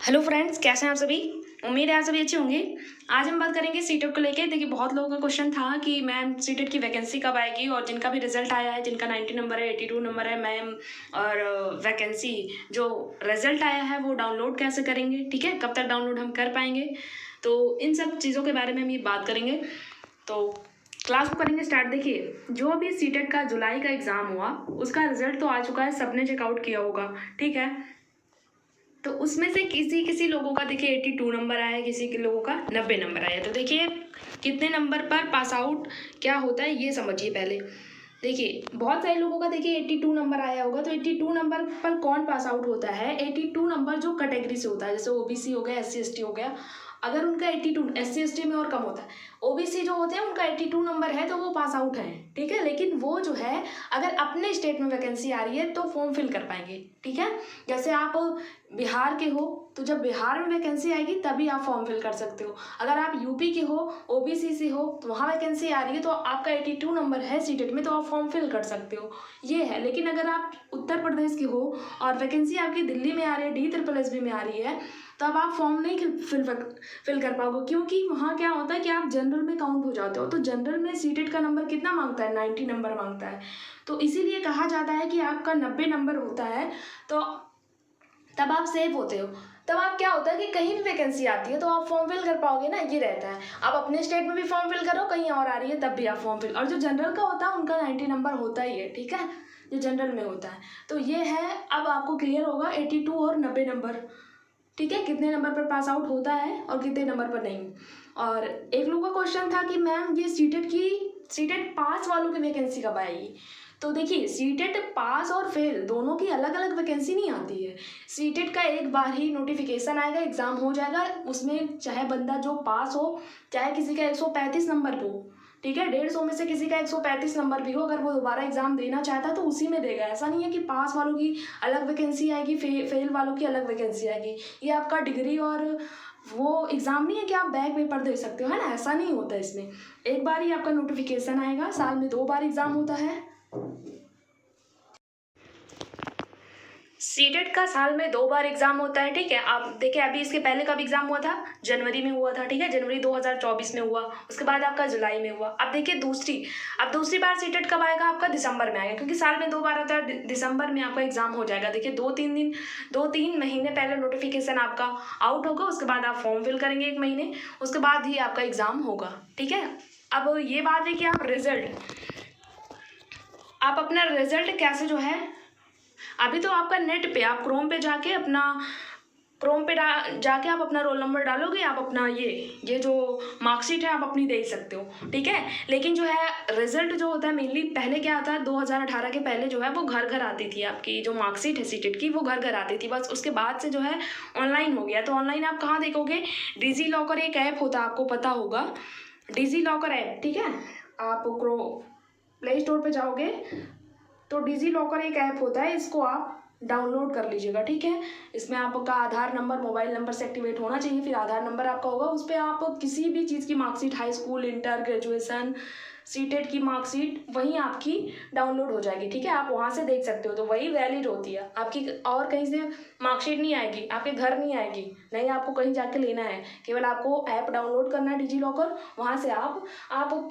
Hello friends, कैसे हैं आप सभी। उम्मीद है आप सभी अच्छे होंगे। आज हम बात करेंगे सीटेट को लेके। देखिए, बहुत लोगों का क्वेश्चन था कि मैम सीटेट की वैकेंसी कब आएगी, और जिनका भी रिजल्ट आया है, जिनका 90 नंबर है, 82 नंबर है मैम, और वैकेंसी जो रिजल्ट आया है वो डाउनलोड कैसे करेंगे, ठीक है, कब तक डाउनलोड हम कर पाएंगे। तो इन सब चीज़ों के बारे में हम ये बात करेंगे। तो क्लास को करेंगे स्टार्ट। देखिए, जो भी सीटेट का जुलाई का एग्ज़ाम हुआ उसका रिजल्ट तो आ चुका है, सबने चेकआउट किया होगा, ठीक है। तो उसमें से किसी किसी लोगों का देखिए 82 नंबर आया है, किसी के लोगों का 90 नंबर आया है। तो देखिए, कितने नंबर पर पास आउट क्या होता है ये समझिए पहले। देखिए, बहुत सारे लोगों का देखिए 82 नंबर आया होगा। तो 82 नंबर पर कौन पास आउट होता है? 82 नंबर जो कैटेगरी से होता है, जैसे ओबीसी हो गया, SC ST हो गया। अगर उनका 82, SC ST में और कम होता है। ओबीसी जो होते हैं उनका 82 नंबर है तो वो पास आउट है, ठीक है। लेकिन वो जो है, अगर अपने स्टेट में वैकेंसी आ रही है तो फॉर्म फिल कर पाएंगे, ठीक है। जैसे आप बिहार के हो तो जब बिहार में वैकेंसी आएगी तभी आप फॉर्म फिल कर सकते हो। अगर आप यूपी के हो, ओबीसी से हो, तो वहाँ वैकेंसी आ रही है तो आपका 82 नंबर है सीटेट में तो आप फॉर्म फिल कर सकते हो, ये है। लेकिन अगर आप उत्तर प्रदेश के हो और वैकेंसी आपकी दिल्ली में आ रही है, DSSB में आ रही है, तब आप फॉर्म नहीं फिल कर पाओगे, क्योंकि वहाँ क्या होता है कि आप जनरल में काउंट हो जाते हो। तो जनरल में सीटेट का नंबर कितना मांगता है? 90 नंबर मांगता है। तो इसीलिए कहा जाता है कि आपका 90 नंबर होता है तो तब आप सेफ होते हो। तब आप क्या होता है कि कहीं भी वैकेंसी आती है तो आप फॉर्म फिल कर पाओगे ना, ये रहता है। आप अपने स्टेट में भी फॉर्म फिल करो, कहीं और आ रही है तब भी आप फॉर्म फिल। और जो जनरल का होता है उनका 90 नंबर होता ही है, ठीक है, जो जनरल में होता है। तो ये है, अब आपको क्लियर होगा 82 और 90 नंबर, ठीक है, कितने नंबर पर पास आउट होता है और कितने नंबर पर नहीं। और एक लोगों का क्वेश्चन था कि मैम ये सीटेट पास वालों की वैकेंसी कब आएगी। तो देखिए, सीटेट पास और फेल दोनों की अलग अलग वैकेंसी नहीं आती है। सीटेट का एक बार ही नोटिफिकेशन आएगा, एग्ज़ाम हो जाएगा, उसमें चाहे बंदा जो पास हो, चाहे किसी का 135 नंबर पे हो, ठीक है, 150 में से किसी का 135 नंबर भी हो, अगर वो दोबारा एग्जाम देना चाहता है तो उसी में देगा। ऐसा नहीं है कि पास वालों की अलग वैकेंसी आएगी, फेल वालों की अलग वैकेंसी आएगी। ये आपका डिग्री और वो एग्ज़ाम नहीं है कि आप बैक पेपर दे सकते हो, है ना, ऐसा नहीं होता। इसमें एक बार ही आपका नोटिफिकेशन आएगा, साल में 2 बार एग्ज़ाम होता है। सीटेट का साल में 2 बार एग्जाम होता है, ठीक है। आप देखिए, अभी इसके पहले कब एग्जाम हुआ था? जनवरी में हुआ था, ठीक है, जनवरी 2024 में हुआ। उसके बाद आपका जुलाई में हुआ। अब देखिए दूसरी बार सीटेट कब आएगा? आपका दिसंबर में आएगा, क्योंकि साल में 2 बार होता है। दिसंबर में आपका एग्जाम हो जाएगा। देखिए, 2-3 महीने पहले नोटिफिकेशन आपका आउट होगा, उसके बाद आप फॉर्म फिल करेंगे 1 महीने, उसके बाद ही आपका एग्जाम होगा, ठीक है। अब ये बात है कि आप अपना रिजल्ट कैसे जो है, अभी तो आपका नेट पे आप क्रोम पे जाके आप अपना रोल नंबर डालोगे, आप अपना ये जो मार्कशीट है आप अपनी दे सकते हो, ठीक है। लेकिन जो है रिजल्ट जो होता है मेनली, पहले क्या आता है 2018 के पहले जो है वो घर घर आती थी, आपकी जो मार्कशीट है सीटेट की वो घर घर आती थी। बस उसके बाद से जो है ऑनलाइन हो गया। तो ऑनलाइन आप कहाँ देखोगे? डिजी लॉकर एक ऐप होता है, आपको पता होगा, डिजी लॉकर ऐप, ठीक है। आप प्ले स्टोर पे जाओगे तो डिजी लॉकर एक ऐप होता है, इसको आप डाउनलोड कर लीजिएगा, ठीक है। इसमें आपका आधार नंबर मोबाइल नंबर से एक्टिवेट होना चाहिए, फिर आधार नंबर आपका होगा, उस पर आप किसी भी चीज़ की marksheet, high school, inter, graduation, CTET की मार्कशीट वहीं आपकी डाउनलोड हो जाएगी, ठीक है। आप वहाँ से देख सकते हो, तो वही वैलिड होती है आपकी, और कहीं से मार्कशीट नहीं आएगी, आपके घर नहीं आएगी, नहीं आपको कहीं जाके लेना है, केवल आपको ऐप डाउनलोड करना है डिजी लॉकर। वहाँ से आप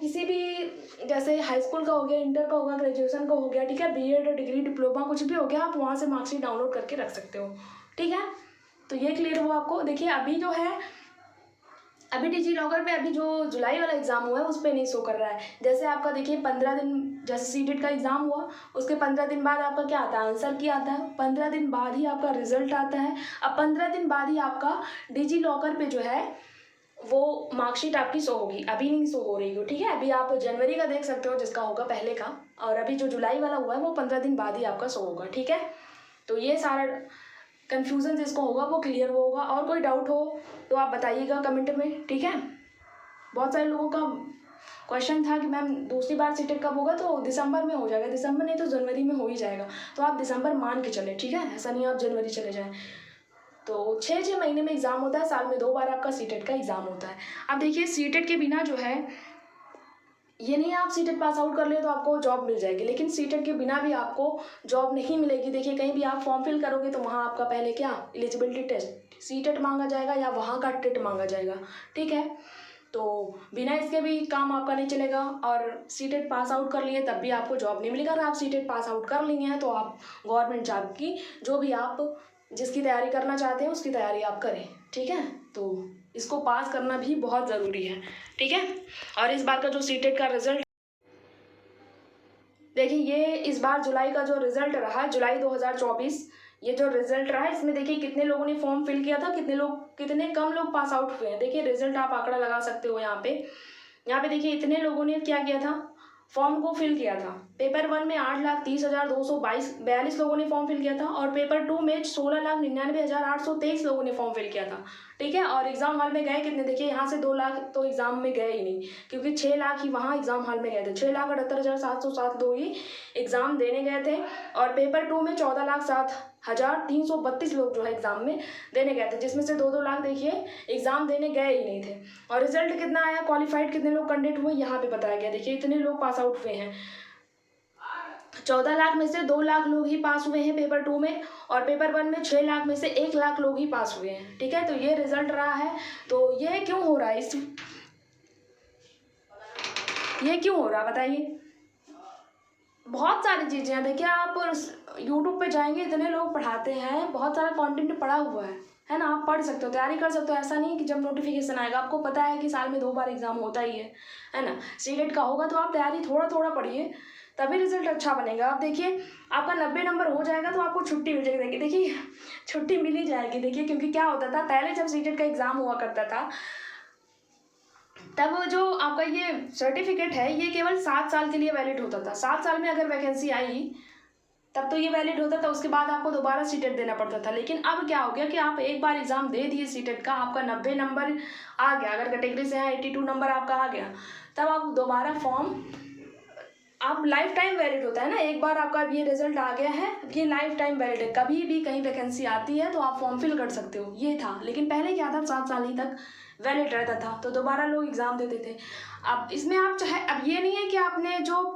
किसी भी, जैसे हाई स्कूल का हो गया, इंटर का होगा, ग्रेजुएशन का हो गया, ठीक है, बीएड, डिग्री, डिप्लोमा, कुछ भी हो गया, आप वहाँ से मार्कशीट डाउनलोड करके रख सकते हो, ठीक है। तो ये क्लियर हुआ आपको। देखिए, अभी जो है, अभी डिजी लॉकर पे अभी जो जुलाई वाला एग्जाम हुआ है उस पर नहीं शो कर रहा है। जैसे आपका देखिए 15 दिन, जैसे सीटेट का एग्जाम हुआ उसके 15 दिन बाद आपका क्या आता है? आंसर की आता है। 15 दिन बाद ही आपका रिजल्ट आता है। अब 15 दिन बाद ही आपका डिजी लॉकर पे जो है वो मार्कशीट आपकी शो होगी, अभी नहीं शो हो रही हो, ठीक है। अभी आप जनवरी का देख सकते हो जिसका होगा पहले का, और अभी जो जुलाई वाला हुआ है वो 15 दिन बाद ही आपका शो होगा, ठीक है। तो ये सारा कन्फ्यूज़न जिसको होगा वो क्लियर होगा। और कोई डाउट हो तो आप बताइएगा कमेंट में, ठीक है। बहुत सारे लोगों का क्वेश्चन था कि मैम दूसरी बार सीटेट कब होगा, तो दिसंबर में हो जाएगा, दिसंबर नहीं तो जनवरी में हो ही जाएगा। तो आप दिसंबर मान के चले, ठीक है, ऐसा नहीं आप जनवरी चले जाएँ। तो 6 महीने में एग्ज़ाम होता है, साल में 2 बार आपका सीटेट का एग्ज़ाम होता है। अब देखिए, सीटेट के बिना जो है ये नहीं है आप सीटेट पास आउट कर ले तो आपको जॉब मिल जाएगी, लेकिन सीटेट के बिना भी आपको जॉब नहीं मिलेगी। देखिए कहीं भी आप फॉर्म फिल करोगे तो वहाँ आपका पहले क्या एलिजिबिलिटी टेस्ट सीटेट मांगा जाएगा या वहाँ का टेट मांगा जाएगा, ठीक है। तो बिना इसके भी काम आपका नहीं चलेगा, और सीटेट पास आउट कर लिए तब भी आपको जॉब नहीं मिलेगा। अगर आप सीटेट पास आउट कर लिए हैं तो आप गवर्नमेंट जॉब की जो भी आप जिसकी तैयारी करना चाहते हैं उसकी तैयारी आप करें, ठीक है। तो इसको पास करना भी बहुत ज़रूरी है, ठीक है। और इस बार का जो सीटेट का रिजल्ट देखिए, ये इस बार जुलाई का जो रिजल्ट रहा, जुलाई 2024, ये जो रिजल्ट रहा इसमें देखिए कितने लोगों ने फॉर्म फिल किया था, कितने कम लोग पास आउट हुए हैं। देखिए रिजल्ट आप आंकड़ा लगा सकते हो यहाँ पे देखिए इतने लोगों ने क्या किया था, फॉर्म को फिल किया था। पेपर 1 में 8,30,242 लोगों ने फॉर्म फिल किया था, और पेपर 2 में 16,99,823 लोगों ने फॉर्म फिल किया था, ठीक है। और एग्जाम हॉल में गए कितने, देखिए यहाँ से 2 लाख तो एग्जाम में गए ही नहीं, क्योंकि 6 लाख ही वहाँ एग्जाम हॉल में गए थे। 6,78,707 लोग ही एग्जाम देने गए थे, और पेपर 2 में 14,07,332 लोग जो है एग्जाम में देने गए थे, जिसमें से 2-2 लाख देखिए एग्जाम देने गए ही नहीं थे। और रिजल्ट कितना आया, क्वालिफाइड कितने लोग कैंडिडेट हुए यहाँ पे बताया गया। देखिए इतने लोग पास आउट हुए हैं, 14 लाख में से 2 लाख लोग ही पास हुए हैं पेपर 2 में, और पेपर 1 में 6 लाख में से 1 लाख लोग ही पास हुए हैं, ठीक है। तो ये रिजल्ट रहा है। तो ये क्यों हो रहा है, ये क्यों हो रहा है बताइए। बहुत सारी चीज़ें हैं, देखिए आप यूट्यूब पे जाएंगे इतने लोग पढ़ाते हैं, बहुत सारा कंटेंट पड़ा हुआ है ना। आप पढ़ सकते हो, तैयारी कर सकते हो। ऐसा नहीं कि जब नोटिफिकेशन आएगा, आपको पता है कि साल में 2 बार एग्जाम होता ही है ना। सीटेट का होगा तो आप तैयारी थोड़ा थोड़ा पढ़िए, तभी रिजल्ट अच्छा बनेगा। आप देखिए आपका 90 नंबर हो जाएगा तो आपको छुट्टी मिल जाएगी। देखिए छुट्टी मिल ही जाएगी, देखिए क्योंकि क्या होता था पहले जब सीटेट का एग्ज़ाम हुआ करता था, तब जो आपका ये सर्टिफिकेट है ये केवल 7 साल के लिए वैलिड होता था। 7 साल में अगर वैकेंसी आई तब तो ये वैलिड होता था, उसके बाद आपको दोबारा सीटेट देना पड़ता था। लेकिन अब क्या हो गया कि आप एक बार एग्जाम दे दिए सीटेट का, आपका 90 नंबर आ गया, अगर कैटेगरी से है 82 नंबर आपका आ गया, तब आप दोबारा फॉर्म, आप लाइफ टाइम वैलिड होता है ना। एक बार आपका ये रिजल्ट आ गया है, ये लाइफ टाइम वैलिड है, कभी भी कहीं वैकेंसी आती है तो आप फॉर्म फिल कर सकते हो, ये था। लेकिन पहले क्या था, 7 साल ही तक वैलिड रहता था, तो दोबारा लोग एग्ज़ाम देते थे। अब इसमें आप चाहे, अब ये नहीं है कि आपने जो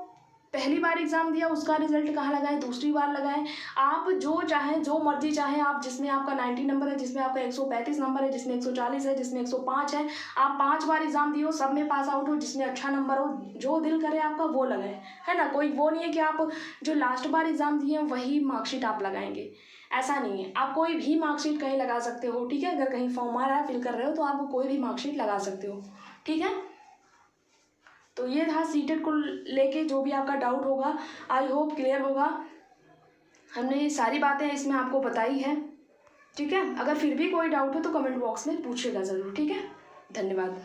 पहली बार एग्ज़ाम दिया उसका रिजल्ट कहाँ लगाएं, दूसरी बार लगाएं, आप जो चाहें, जो मर्जी चाहें आप, जिसमें आपका 90 नंबर है, जिसमें आपका 135 नंबर है, जिसमें 140 है, जिसमें 105 है, आप 5 बार एग्ज़ाम दियो, सब में पास आउट हो, जिसमें अच्छा नंबर हो, जो दिल करे आपका वो लगाएं, है ना। कोई वो नहीं है कि आप जो लास्ट बार एग्ज़ाम दिए हैं वही मार्कशीट आप लगाएंगे, ऐसा नहीं है। आप कोई भी मार्कशीट कहीं लगा सकते हो, ठीक है। अगर कहीं फॉर्म आ रहा है, फिल कर रहे हो, तो आप कोई भी मार्कशीट लगा सकते हो, ठीक है। तो ये था सीटेट को लेके जो भी आपका डाउट होगा, आई होप क्लियर होगा। हमने ये सारी बातें इसमें आपको बताई है, ठीक है। अगर फिर भी कोई डाउट हो तो कमेंट बॉक्स में पूछिएगा ज़रूर, ठीक है। धन्यवाद।